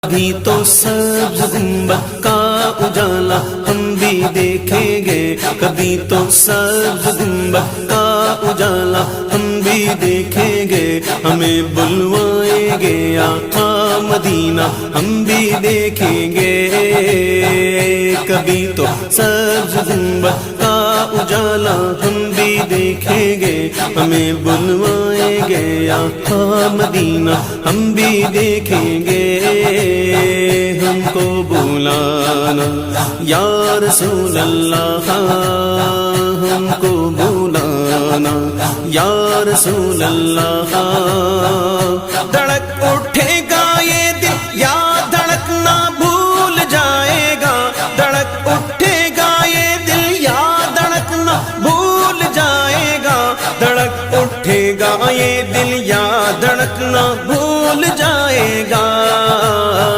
ابھی تو سبز گنبد کا اجالا ہم بھی دیکھیں گے، کبھی تو سبز گنبد کا اجالا ہم بھی دیکھیں گے، ہمیں بلوائیں گے آقا مدینہ ہم بھی دیکھیں گے، کبھی تو سبز گنبد کا اجالا ہم بھی دیکھیں گے، ہمیں بلوائیں گے آقا مدینہ ہم بھی دیکھیں گے، ہم کو بلانا یا رسول اللہ، ہم کو بلانا یا رسول اللہ، دھڑک اٹھے